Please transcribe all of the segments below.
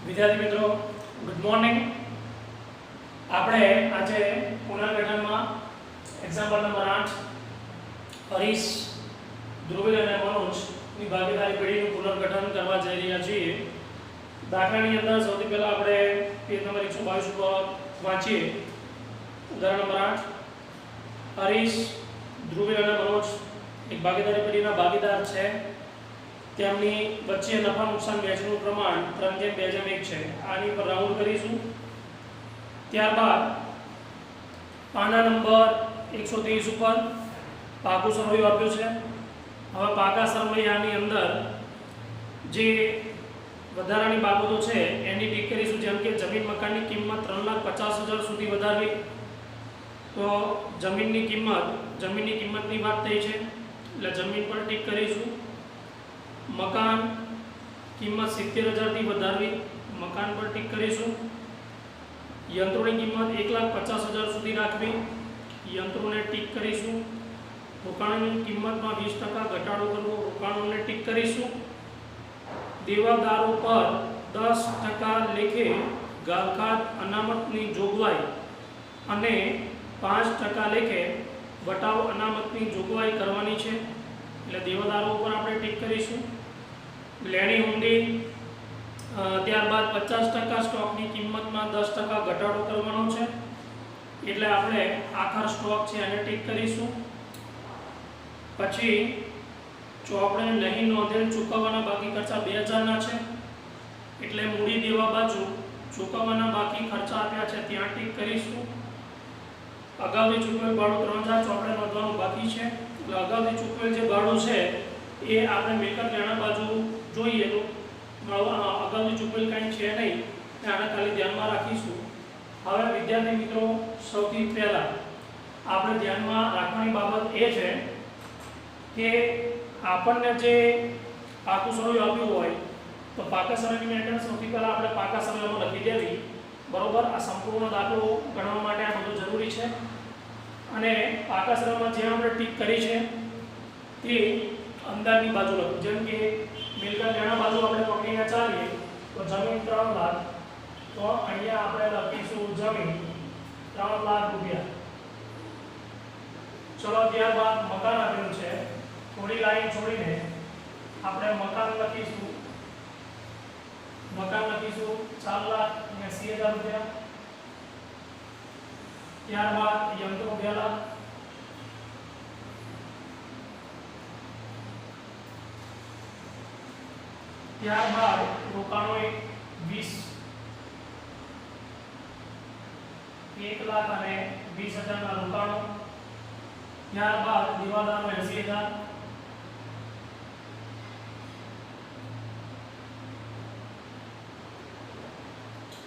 વિદ્યાર્થી મિત્રો good morning. આપણે આજે પુનર્ગઠનમાં એક્ઝામ્પલ નંબર 8 હરીશ, ધ્રુવીલ અને મનોજની ભાગીદારી પેઢીનું પુનર્ગઠન કરવા જઈ રહ્યા છીએ। દાખલાની અંદર સૌથી પહેલા આપણે પેજ નંબર 122 પર વાંચીએ। ઉદાહરણ નંબર 8 હરીશ, ધ્રુવીલ અને મનોજ એક ભાગીદારી પેઢીના ભાગીદાર છે। તેમની વચ્ચે નફા નુકસાન વેચનું પ્રમાણ 3:2:1 છે। આની પર રાઉન્ડ કરીશું। ત્યારબાદ પાના નંબર 123 ઉપર પાકું સરવૈયું આપ્યું છે। હવે પાકા સરવૈયાની અંદર જે વધારાની બાબતો છે એની ટીક કરીશું, જેમ કે જમીન મકાનની કિંમત 3,50,000 સુધી વધારવી, તો જમીનની કિંમતની વાત થઈ છે એટલે જમીન પર ટીક કરીશું। મકાન કિંમત 70,000 થી વધારવી, મકાન પર ટીક કરીશું। યંત્રોની કિંમત 1,50,000 સુધી રાખવી, યંત્રોને ટીક કરીશું। રોકાણની કિંમતમાં 20% ઘટાડો કરવો, રોકાણોને ટીક કરીશું। દેવાદારો પર 10% લેખે ગાલખાત અનામતની જોગવાઈ અને 5% લેખે વટાવ અનામતની જોગવાઈ કરવાની છે એટલે દેવાદારો ઉપર આપણે ટીક કરીશું। લેણી હુંડી, ત્યારબાદ 50% સ્ટોકની કિંમતમાં 10% ઘટાડો કરવાનો છે એટલે આપણે આખર સ્ટોક છે એને ટીક કરીશું। પછી ચોપડે નહીં નોંધેલ ચૂકવવાના બાકી ખર્ચા 2000 ના છે એટલે મૂડી દેવા બાજુ ચૂકવવાના બાકી ખર્ચા આપ્યા છે ત્યાં ટીક કરીશું। અગાઉથી ચૂકવેલ ભાડું 3000 ચોપડે નોંધવાનું બાકી છે એટલે અગાઉથી ચૂકવેલ જે ભાડું છે એ આપણે મિલકત લેણા બાજુ જોઈએ તો અગાઉથી ચૂકવેલ કાંઈ છે નહીં, આને ખાલી ધ્યાનમાં રાખીશું। હવે વિદ્યાર્થી મિત્રો સૌથી પહેલા આપણે ધ્યાનમાં રાખવાની બાબત એ છે કે આપણને જે પાકું સરવૈયું આપ્યું હોય તો પાકા સરવૈયાની મેન્ટેનન્સ સૌથી પહેલા આપણે પાકા સરવૈયામાં લખી દેવી, બરોબર। આ સંપૂર્ણ દાખલો ગણવા માટે આ બધું જરૂરી છે અને પાકા સરવૈયામાં જે આપણે ટીક કરી છે તે અંદરની બાજુ લખો, જેમ કે મિલકત લેણા બાજુ આપણે પકડીને ચાલીએ તો જમીન 3 લાખ, તો અહીંયા આપણે લખીશું જમીન 3 લાખ રૂપિયા। ચલો ત્યારબાદ મકાન આપેલું છે, થોડી લાઈન છોડીને આપણે મકાન લખીશું 4,80,000 રૂપિયા। ત્યારબાદ યંત્રો 2 લાખ, ત્યારબાદ રોકાણો 1 લાખ અને 20,000 ના રોકાણો। ત્યારબાદ દેવાદારો 80,000,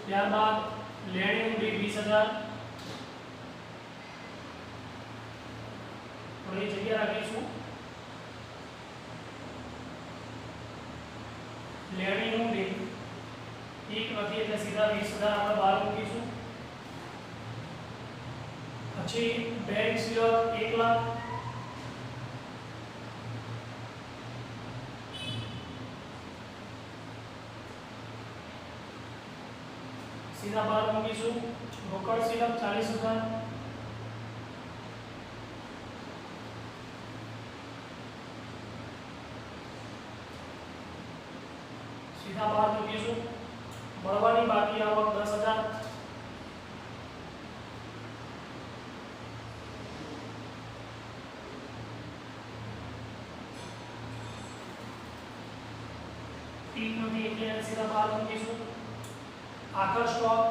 ત્યારબાદ લેણી હુંડી 20,000, થોડી જગ્યા રાખીશું। લેણી હુંડી એક નથી એટલે સીધા 20,000 આપણે બહાર મૂકીશું। પછી બેંક સિલક 1 લાખ, સીધા બહાર મૂકીશું। રોકડ સિલક 40,000, સીધા બહાર મૂકીશું। મળવાની બાકી આવક 10,000, ટીક નથી એટલે સીધા બહાર મૂકીશું। આખર સ્ટોક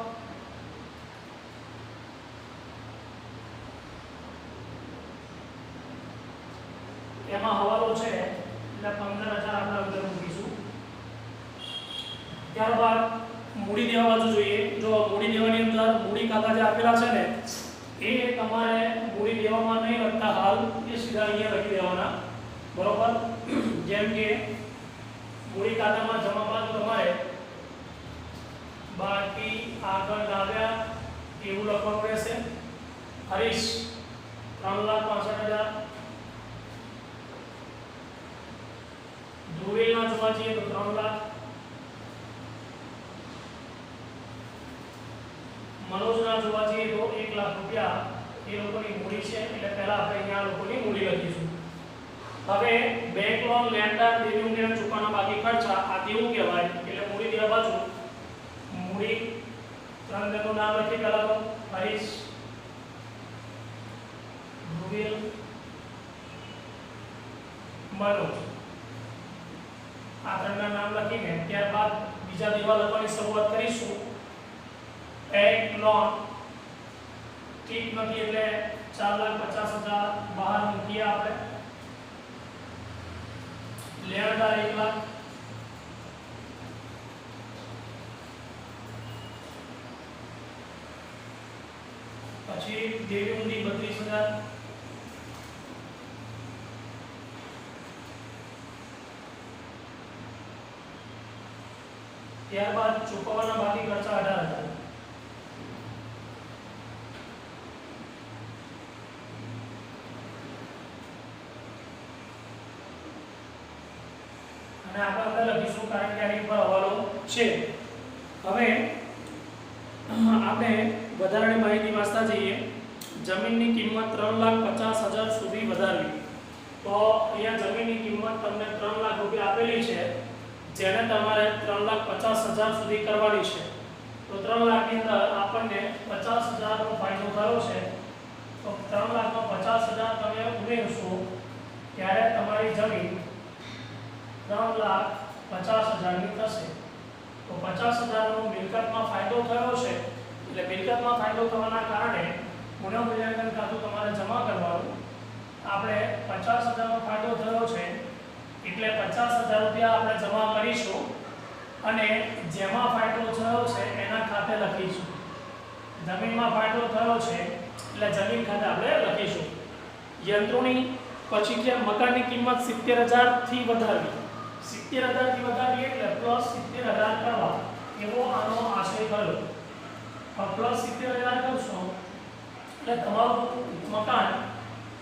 એમાં હવાલો છે એટલે 15,000 આપણે અંદર મૂકીશું। ત્યારબાદ મૂડી દેવા બાજુ જોઈએ। જો મૂડી દેવાની અંદર મૂડી ખાતા જે આપેલા છે ને એ તમારે મૂડી દેવામાં નહીં લખતા, હાલ એ સીધા અહીંયા લખી દેવાના, બરોબર। જેમ કે મૂડી ખાતામાં જમા બાજુ તમારે બાકી આગળ આવ્યા એવું લખવાનું રહેશે। હરીશ 3,65,000, ધ્રુવીલના જોવા જઈએ તો 3 લાખ, લોકોના જોવા જઈએ તો 1 લાખ રૂપિયા એ લોકોની મૂડી છે, એટલે પહેલા આપણે અહીંયા આ લોકોની મૂડી લખીશું. હવે બેંક લોન લેણદાર દેવું ચૂકવવાના બાકી ખર્ચા આ દેવું કહેવાય, એટલે મૂડી દેવા બાજુ મૂડી 3 જણનું નામ લખી પહેલા તો હરીશ, ધ્રુવીલ, મનોજ, આ ત્રણના નામ લખીને ત્યારબાદ બીજા દેવા લખવાની શરૂઆત કરીશું. બેંક લોન ઠીક નથી એટલે 4,50,000 બહાર મૂકીએ આપણે. લેણદાર 1 લાખ, પછી દેવી ઊંધી 32,000, ત્યારબાદ ચૂકવવાના બાકી ખર્ચા 18,000. અને આપણે અંદર લખીશું કારણ કે આની પર હવાલો છે. હવે આપણે વધારાની માહિતી વાંચતા જઈએ. જમીનની કિંમત 3,50,000 સુધી વધારવી. તો અહીંયા જમીનની કિંમત તમને 3 લાખ રૂપિયા આપેલી છે, જેને તમારે 3,50,000 સુધી કરવાની છે. તો 3 લાખની અંદર આપણને 50,000 નો ફાયદો થયો છે. તો 3 લાખમાં 50,000 તમે ઉમેરશો ત્યારે તમારી જમીન 3,50,000 ની થશે. તો 50,000 નો મિલકતમાં ફાયદો થયો છે, એટલે મિલકતમાં ફાયદો થવાના કારણે પુનઃમૂલ્યાંકન ખાતું તમારે જમા કરવાનું. આપણે 50,000 નો ફાયદો થયો છે એટલે 50,000 રૂપિયા આપણે જમા કરીશું અને જેમાં ફાયદો થયો છે એના ખાતે લખીશું. જમીનમાં ફાયદો થયો છે એટલે જમીન ખાતે આપણે લખીશું. યંત્રોની પછી કે મકાનની કિંમત 70,000 થી વધારવી. 70,000 થી વધારવી એટલે પ્લસ 70,000 કરવા એવો આનો આશય કર્યો. પ્લસ 70,000 કરશો એટલે તમારું મકાન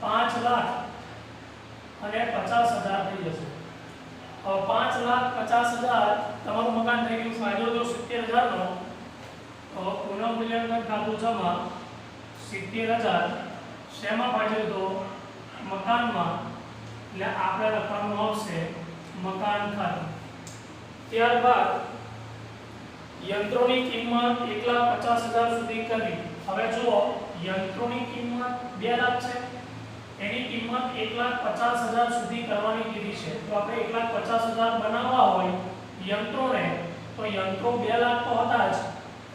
5,50,000 થઈ જશે. હવે 5,50,000 તમારું મકાન થઈ ગયું. ફાયદો જો 70,000 નો, તો પુનઃમૂલ્યાંકન ખાતું જમા 70,000 શેમાં ફાયદો તો મકાનમાં, એટલે આપણે લખવાનું આવશે મકાન ખાતું. ત્યારબાદ યંત્રોની કિંમત 1,50,000 સુધી કરવી. હવે જુઓ યંત્રોની કિંમત 2 લાખ છે, એની કિંમત 1,50,000 સુધી કરવાની કીધી છે. તો આપણે 1,50,000 બનાવવા હોય યંત્રોને, તો યંત્રો 2 લાખ તો હતા જ,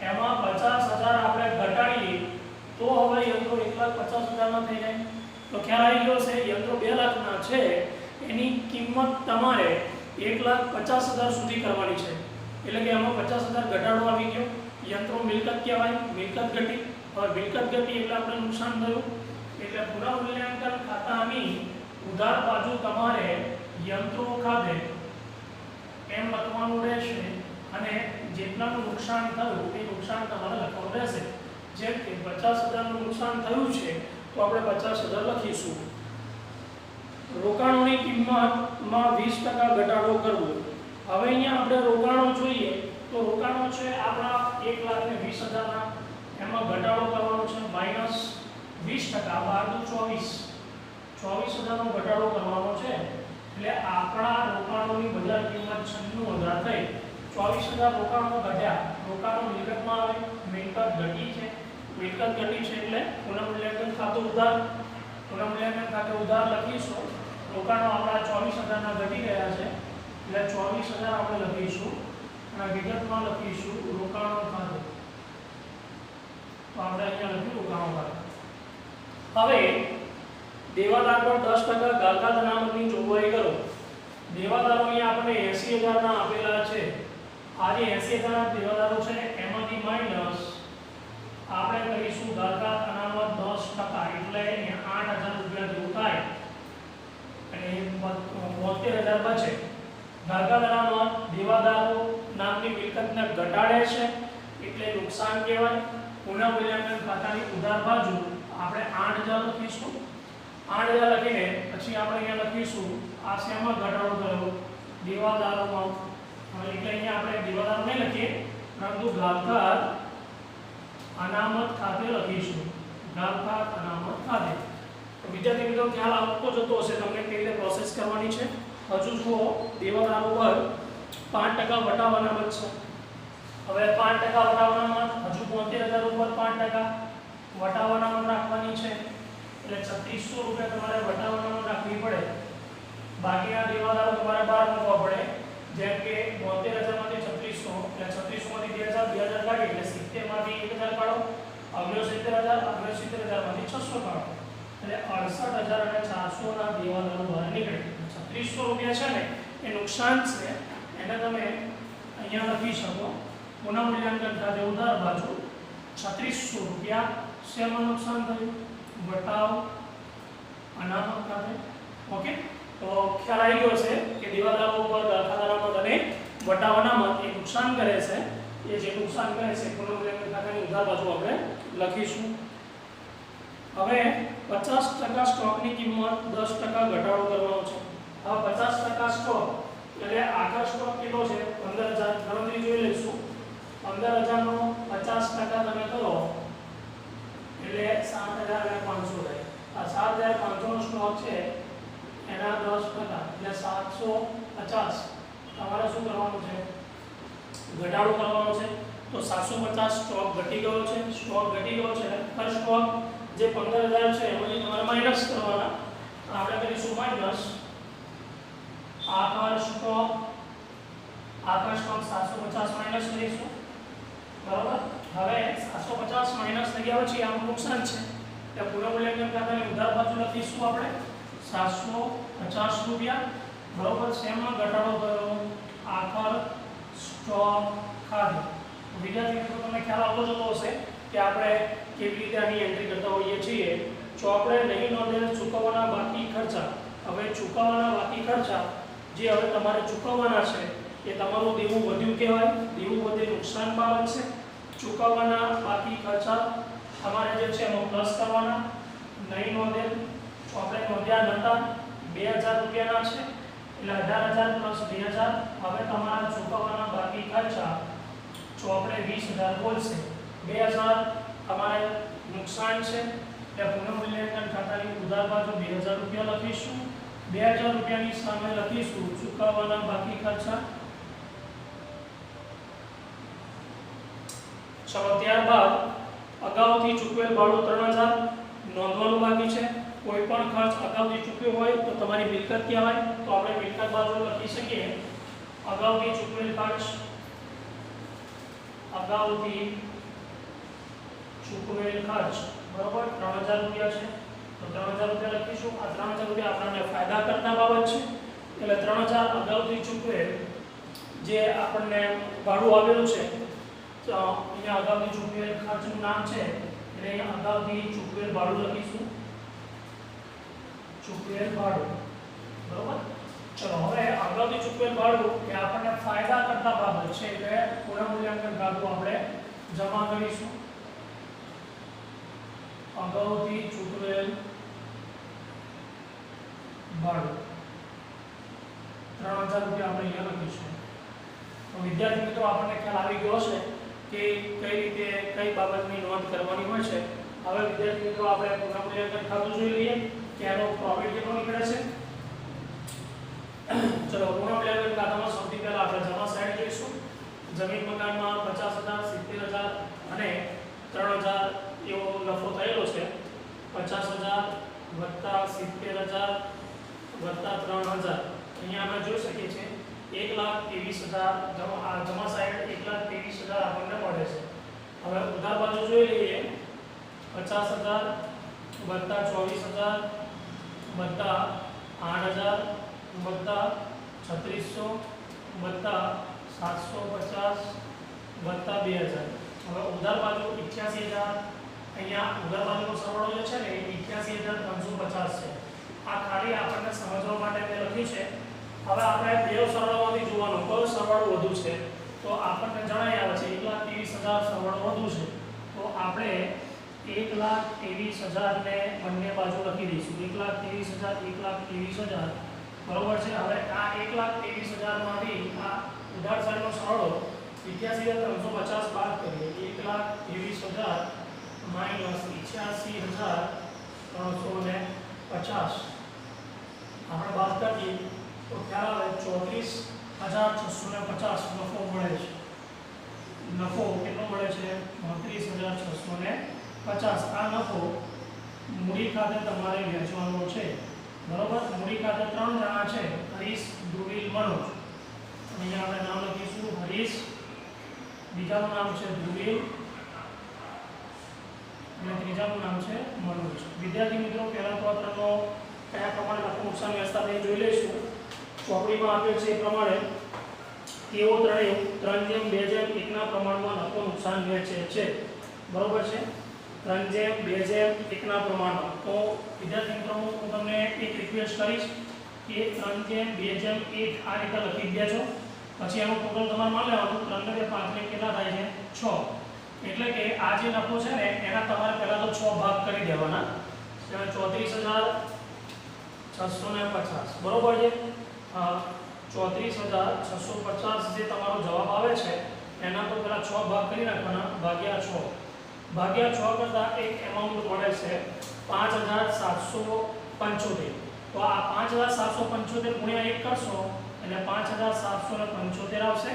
એમાં 50,000 આપણે ઘટાડીએ તો હવે યંત્રો 1,50,000 માં થઈ જાય. તો ખ્યાલ આવી ગયો છે. યંત્રો 2 લાખના છે, એની કિંમત તમારે 1,50,000 સુધી કરવાની છે, એટલે કે આમાં 50,000 ઘટાડો આવી ગયો. યંત્રો મિલકત કહેવાય, મિલકત ઘટી. હવે મિલકત ઘટી એટલે આપણે નુકસાન થયું, એટલે પુનઃમૂલ્યાંકન ખાતાની ઉધાર બાજુ તમારે યંત્રો ખાતે એમ લખવાનું રહેશે અને જેટલાનું નુકસાન થયું એ નુકસાન તમારે લખવાનું રહેશે. જેમ કે 50,000 નું નુકસાન થયું છે તો આપણે 50,000 લખીશું. રોકાણોની કિંમતમાં 20% ઘટાડો કરવો. હવે અહીંયા આપણે રોકાણો જોઈએ તો રોકાણો છે આપણા 1,20,000 ના, એમાં ઘટાડો કરવાનો છે -20%. 24,000 નો ઘટાડો કરવાનો છે, એટલે આપણા રોકાણોની બજાર કિંમત 96,000 થઈ. 24,000 રોકાણો ઘટ્યા. રોકાણો મિલકતમાં આવે, મિલકત ઘટી છે. મિલકત ઘટી છે એટલે પુનઃમૂલ્યાંકન ખાતું ઉધાર. પુનઃમૂલ્યાંકન ખાતે ઉધાર લખીશું. રોકાણો આપણા 24,000 ના ઘટી ગયા છે, એટલે 24,000 આપણે લખીશું અને વિગતમાં લખીશું રોકાણો ખાતું. તો આપણે અહીંયા લખ્યું રોકાણો ખાતું. હવે દેવાદાર પર 10% ગાળતા અનામતની જોગવાઈ કરો. દેવાદારો અહીંયા આપણે 80,000 ના આપેલા છે. આ જે 80,000 ના દેવાદારો છે એમાંથી માઈનસ આપણે કરીશું ગાળતા અનામત 10%, એટલે 8,000 રૂપિયા જેવું થાય અને 72,000 બચે. ગાળતા અનામત દેવાદારો નામની મિલકતને ઘટાડે છે એટલે નુકસાન કહેવાય. પુનઃમૂલ્યાંકન ખાતાની ઉધાર બાજુ આપણે 8,000 લખીશું. 8,000 લખીને પછી આપણે અહીંયા લખીશું આ શેમાં ઘટાડો થયો દેવાદારોમાં. એટલે અહીંયા આપણે દેવાદારો નહીં લખીએ પરંતુ ગાળતા અનામત ખાતે લખીશું, ઘાતપાત અનામત ખાતે. તો વિદ્યાર્થી મિત્રો ખ્યાલ આવતો જતો હશે તમને કેવી રીતે પ્રોસેસ કરવાની છે. હજુ જુઓ દેવાદારો પર 5% વટાવ અનામત છે. હવે 5% વટાવ અનામત, હજુ 75000 ઉપર 5% વટાવ અનામત રાખવાની છે એટલે 3600 રૂપિયા તમારે વટાવ અનામત રાખવી પડે. બાકીના દેવાદારો તમારે બહાર મૂકવા પડે, જેમ કે 72000 માંથી 3600 એટલે 3600 માંથી 2000 કાઢી એટલે 70 માંથી 1000 કાઢો, 79000 માંથી 600 કાઢો એટલે 68400 ના દેવાદારો બહાર નીકળે. 3600 રૂપિયા છે ને એ નુકસાન છે, એને તમે અહીંયા લખી શકો પુનઃ મૂલ્યાંકન ખાતે ઉધાર બાજુ 3600 રૂપિયા શેમાં નુકસાન થયું, વટાવ અનામત ખાતે. ઓકે, તો ખ્યાલ આવી ગયો છે કે દેવાદારો ઉપર ઘાતપાત અનામત અને વટાવ અનામત એ નુકસાન કરે છે. એ જે નુકસાન કરે છે પુનઃ મૂલ્યાંકન ખાતાની ઉધાર બાજુ આપણે લખીશું. હવે 50% સ્ટોકની કિંમત 10% ઘટાડો કરવાનો છે. હવે 50% સ્ટોક એટલે આખા સ્ટોક કેટલો છે 15000, ગણતરી જોઈ લઈશું. 15000 નો 50% તમે કરો એટલે 7500 થાય. આ 7500 નો સ્ટોક છે એના 10% એટલે 750 તમારે શું કરવાનું છે, ઘટાડો કરવાનો છે. તો 750 સ્ટોક ઘટી ગયો છે. સ્ટોક ઘટી ગયો છે પર સ્ટોક જે 15000 છે એમાંથી તમારે માઈનસ કરવાના. આપણે કરીશું માઈનસ આખા સ્ટોક 750 માઈનસ કરીશું, બરાબર. હવે 750 માઈનસ થઈ ગયા પછી આનું નુકસાન છે એટલે પુનઃ મૂલ્યાંકન ખાતાની ઉધાર બાજુ લખીશું આપણે 750 રૂપિયા, બરાબર. શેમાં ઘટાડો થયો, આખર સ્ટોક ખાતે. વિદ્યાર્થી મિત્રો તમને ખ્યાલ આવતો જતો હશે કે આપણે કેવી રીતે આની એન્ટ્રી કરતા હોઈએ છીએ. ચોપડે નહીં નોંધેલ ચૂકવવાના બાકી ખર્ચા. હવે ચૂકવવાના બાકી ખર્ચા જે હવે તમારે ચૂકવવાના છે એ તમારું દેવું વધ્યું કહેવાય. દેવું વધે નુકસાન બાબત છે. ચૂકવવાના બાકી ખર્ચા તમારે જે છે એમાં પ્લસ કરવાના. નહીં નોંધેલ ચોપડે નોંધ્યા નહોતા 2000 રૂપિયાના છે એટલે 18000 પ્લસ 2000. હવે તમારા ચૂકવવાના બાકી ખર્ચા ચોપડે 20000 બોલશે. 2000 તમારે નુકસાન છે એટલે પુનઃ મૂલ્યાંકન ખાતાની ઉધાર બાજુ 2000 રૂપિયા લખીશું. 2000 રૂપિયાની સામે લખીશું ચૂકવવાના બાકી ખર્ચા. ચલો ત્યારબાદ અગાઉથી ચૂકવેલ ભાડું 3000 નોંધવાનું બાકી છે. કોઈ પણ ખર્ચ અગાઉથી ચૂકવ્યો હોય તો તમારી મિલકત કહેવાય. તો આપણે મિલકત બાજુ લખી શકીએ અગાઉથી ચૂકવેલ ખર્ચ, અગાઉથી ચૂકવેલ ખર્ચ, બરોબર. 3000 રૂપિયા છે તો 3000 રૂપિયા લખીશું. આ 3000 રૂપિયા આપણને ફાયદા કરતા બાબત છે એટલે 3000 અગાઉથી ચૂકવેલ જે આપણને ભાડું આવેલું છે તો અહીંયા અગાઉથી ચૂકવેલ ખર્ચનું નામ છે એટલે અહીંયા અગાઉથી ચૂકવેલ ભાડું લખીશું, ચૂકવેલ ભાડું, બરોબર. ચલો હવે અગાઉથી ચૂકવેલ ભાડું એ આપણને ફાયદા કરતા બાબત છે એટલે પુનઃ મૂલ્યાંકન ભાડું આપણે જમા કરીશું. અગાઉથી ચૂકવેલ ભાડું 3000 રૂપિયા આપણે અહીંયા લખીશું. તો વિદ્યાર્થી મિત્રો આપણને ખ્યાલ આવી ગયો હશે કે કઈ રીતે કઈ બાબતની નોંધ કરવાની હોય છે. હવે વિદ્યાર્થી મિત્રો આપણે પુનઃ મૂલ્યાંકન ખાતું જોઈ લઈએ કે આનો પ્રોફિટ કેટલો નીકળે છે. ચલો પુનઃ મૂલ્યાંકન ખાતામાં સૌથી પહેલા આપણે જમા સાઈડ જોઈશું. જમીન મકાનમાં 50000, 70000 અને 3000 એવો નફો થયેલો છે. 50000 વત્તા 70000 વત્તા 3000 અહીંયા આપણે જોઈ શકીએ છીએ 1,23,000 જમા સાઈડ 1,23,000 આપણને મળે છે. હવે ઉધાર બાજુ જોઈ લઈએ 50,000 વત્તા 24,000 વત્તા 8,000 વત્તા 3600 વત્તા 750 વત્તા 2000. હવે ઉધાર બાજુ 88,000, અહીંયા ઉધાર બાજુનો સરવાળો જે છે ને એ 88,350 છે. આ ખાલી આપણને સમજવા માટે મેં લખ્યું છે. હવે આપણે બે સરવાળામાંથી જોવાનું કયો સરવાળો વધુ છે તો આપણને જણાઈ આવે છે 1,23,000 સરવાળો વધુ છે. તો આપણે 1,23,000 ને બંને બાજુ લખી દઈશું. 1,23,000 1,23,000 બરોબર છે. હવે આ 1,23,000 માંથી આ ઉધાર સાઈડનો સરવાળો 88,350 બાદ કરીએ 1,23,000 માઈનસ 88,350 આપણે બાદ કરીએ તો ખ્યાલ આવે 34,650 નફો મળે છે. નફો કેટલો મળે છે? 34,650. આ નફો મૂડી ખાતે તમારે વેચવાનો છે, બરોબર. મૂડી ખાતે 3 જણા છે, હરીશ, ધ્રુવીલ, મનોજ. અહીંયા આપણે નામ લખીશું હરીશ, બીજાનું નામ છે ધ્રુવીલ અને ત્રીજાનું નામ છે મનોજ. વિદ્યાર્થી મિત્રો, પહેલા તો આ ત્રણનો કયા પ્રમાણે નફો નુકસાન વ્યવસ્થા તે જોઈ લઈશું. ચોપડીમાં આપેલ છે એ પ્રમાણે તેઓ ત્રણેય 3:2:1 ના પ્રમાણમાં નફો નુકસાન વહેંચે છે, બરોબર છે. 3:2:1 ના પ્રમાણમાં. તો વિદ્યાર્થી મિત્રો, હું તમને એક રિક્વેસ્ટ કરીશ કે 3:2:1 આ રીતે લખી દેજો. પછી એનું ટોટલ તમારે માન લેવાનું. 3 ને 5 ને કેટલા થાય છે? 6. એટલે કે આ જે નફો છે ને એના તમારે પહેલા તો 6 ભાગ કરી દેવાના. 34,650 બરોબર છે. 34,650 જે તમારો જવાબ આવે છે એના તો પહેલા 6 ભાગ કરી નાખવાના, ભાગ્યા 6. ભાગ્યા 6 કરતા એક એમાઉન્ટ મળે છે 5,775. તો આ 5,775 ગુણ્યા 1 કરશો એટલે 5,775 આવશે.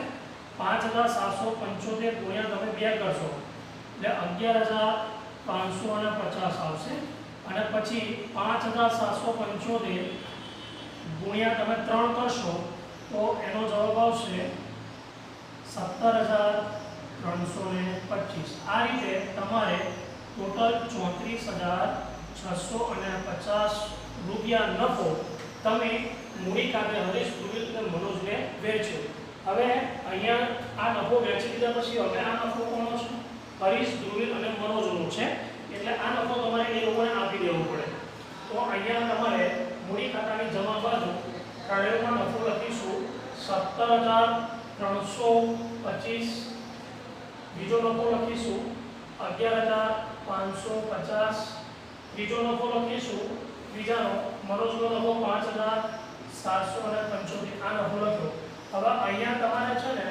5,775 ગુણ્યા તમે 2 કરશો એટલે 11,550 આવશે. અને પછી 5,775 ગુણ્યા તમે 3 કરશો તો એનો જવાબ આવશે 17,325. આ રીતે તમારે ટોટલ 34,650 રૂપિયા નફો તમે મૂડી ખાતે હરીશ, ધ્રુવીલ અને મનોજને વેચો. હવે અહીંયા આ નફો વેચી દીધા પછી હવે આ નફો કોનો છે? હરીશ, ધ્રુવીલ અને મનોજનો છે. એટલે આ નફો તમારે એ લોકોને આપી દેવો પડે. તો અહીંયા તમારે મૂડી ખાતાની જમા બાજુ ત્રણેયમાં નફો લખીશું 17,325. બીજો નફો લખીશું 11,550. બીજો નફો લખીશું બીજાનો મનોજનો નફો 5,775. આ નફો લખ્યો. હવે અહીંયા તમારે છે ને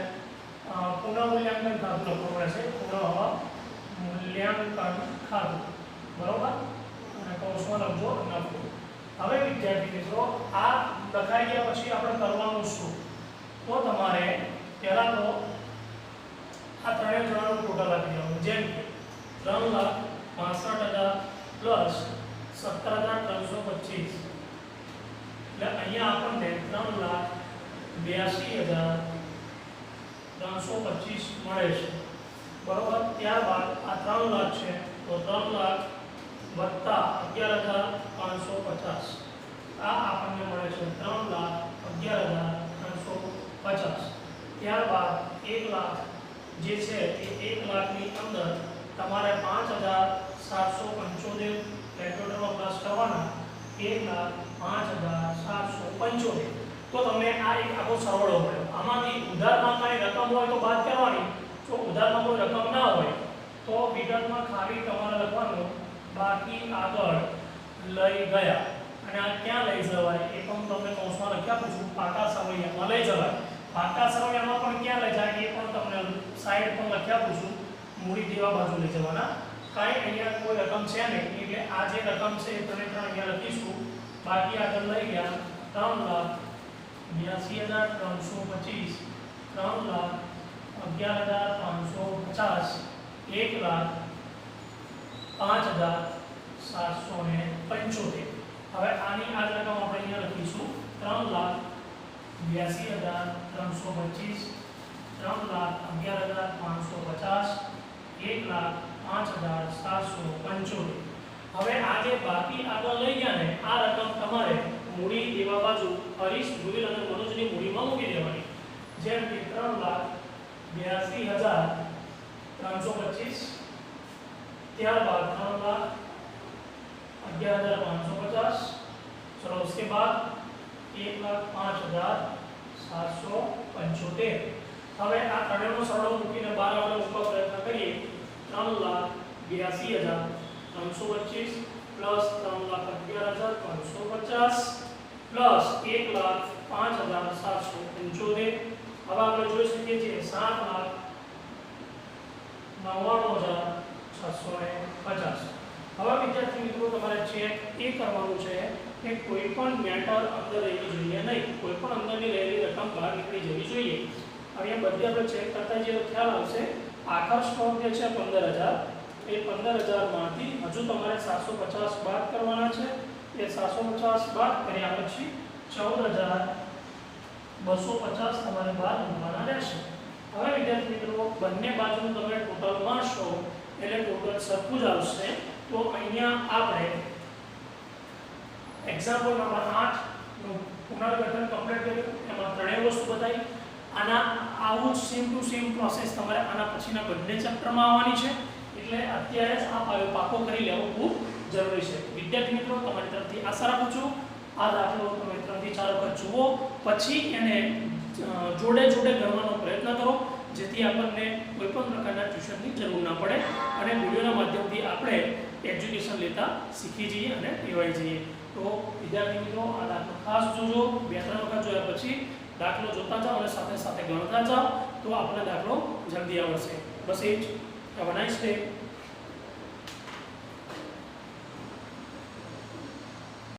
પુનઃમૂલ્યાંકન ખાતું લખવું પડે છે. પુનઃમૂલ્યાંકન ખાતું, બરોબર. અને કૌંસમાં લખજો નફો. હવે વિદ્યાર્થી મિત્રો, આ લખાઈ ગયા પછી આપણે કરવાનું શું? તો તમારે પહેલા તો આ ત્રણેય જણાનું ટોટલ આપી દેવાનું. જેમ કે 3,65,000 પ્લસ 17,325 એટલે અહીંયા આપણને 3,82,325 મળે છે, બરોબર. ત્યારબાદ આ 3 લાખ છે તો 3 લાખ વત્તા 11,550 આ આપણને મળે છે 3,11,350. ત્યારબાદ 1 લાખ જે છે એ 1 લાખની અંદર તમારે 5,775 કેલ્ક્યુલેટરમાં પ્લસ કરવાના. 1,05,775. તો તમને આ એક આખો સરવાળો મળ્યો. આમાંથી ઉધારમાં કાંઈ રકમ હોય તો બાદ કરવાની. જો ઉધારમાં કોઈ રકમ ના હોય તો વિગતમાં ખાલી તમારે લખવાનું બાકી આગળ લઈ ગયા. અને આ ક્યાં લઈ જવાય એ પણ તમને કૌંસમાં લખી આપું છું. પાકા સરવૈયામાં લઈ જવાય. પાકા સરવૈયામાં પણ ક્યાં લઈ જાય એ પણ તમને સાઈડ પર લખી આપું છું. મૂડી દેવા બાજુ લઈ જવાના. કાંઈ અહીંયા કોઈ રકમ છે નહીં એટલે આ જે રકમ છે એ તમે અહીંયા લખીશું. બાકી આગળ લઈ ગયા 3,82,325, 3,11,550, 1,05,775. હવે આની આ રકમ આપણે અહીંયા લખીશું 3,82,325, 3,11,550, 1,05,775. હવે આ જે બાકી આગળ લઈ ગયા ને આ રકમ તમારે મૂડી દેવા બાજુ હરીશ, ધ્રુવીલ અને મનોજની મૂડીમાં મૂકી દેવાની. જેમ કે 3,82,325, ત્યારબાદ 3,11,550. चलो उसके बाद 1,05,775. હવે આ ત્રણેયનો સરવાળો મૂકીને 12 આપણે ઉપર પ્રયત્ન કરીએ. 3,82,325 પ્લસ 3,11,550 પ્લસ 1,05,775. હવે આપણે જોઈ શકીએ છીએ 7,05,775 99,650. હવે વિદ્યાર્થી મિત્રો તમારે ચેક એ કરવાનું છે કે કોઈ પણ મેટર અંદર રહેવી જોઈએ નહીં, કોઈ પણ અંદરની રહેલી રકમ બહાર નીકળી જવી જોઈએ. અહીંયા બધી આપણે ચેક કરતા જઈએ તો ખ્યાલ આવશે. આખર સ્ટોક જે છે 15,000, એ 15,000 માંથી હજુ તમારે 750 બાદ કરવાના છે. એ 750 બાદ કર્યા પછી 14,250 તમારે બહાર મૂકવાના રહેશે. હવે વિદ્યાર્થી મિત્રો બંને બાજુનું તમે ટોટલ મારશો એટલે ટોટલ સરખું જ આવશે. તો અહીંયા આપણે એક્ઝામ્પલ નંબર 8 નું પુનર્ગઠન કમ્પ્લીટ કર્યું. એમાં ત્રણેય વસ્તુ બતાવી. આના આવું જ સેમ ટુ સેમ પ્રોસેસ તમારે આના પછીના બંને ચેપ્ટરમાં આવવાની છે. એટલે અત્યારે જ આ પાકો કરી લેવો ખૂબ જરૂરી છે. વિદ્યાર્થી મિત્રો તમારી તરફથી આશા રાખું છું આ દાખલો તમે 3 થી 4 વખત જુઓ, પછી એને જોડે જોડે ગણવાનો પ્રયત્ન કરો, જેથી આપણને કોઈ પણ પ્રકારના ટ્યુશનની જરૂર ના પડે અને વિડીયોના માધ્યમથી આપણે એજ્યુકેશન લેતા શીખી જઈએ અને ટેવાઈ જઈએ. તો વિદ્યાર્થી મિત્રો આ દાખલો ખાસ જોજો. 2-3 વખત જોયા પછી દાખલો જોતા જાઓ અને સાથે સાથે ગણતા જાઓ તો આપણને દાખલો જલ્દી આવડશે. બસ એ જ. Have a nice day.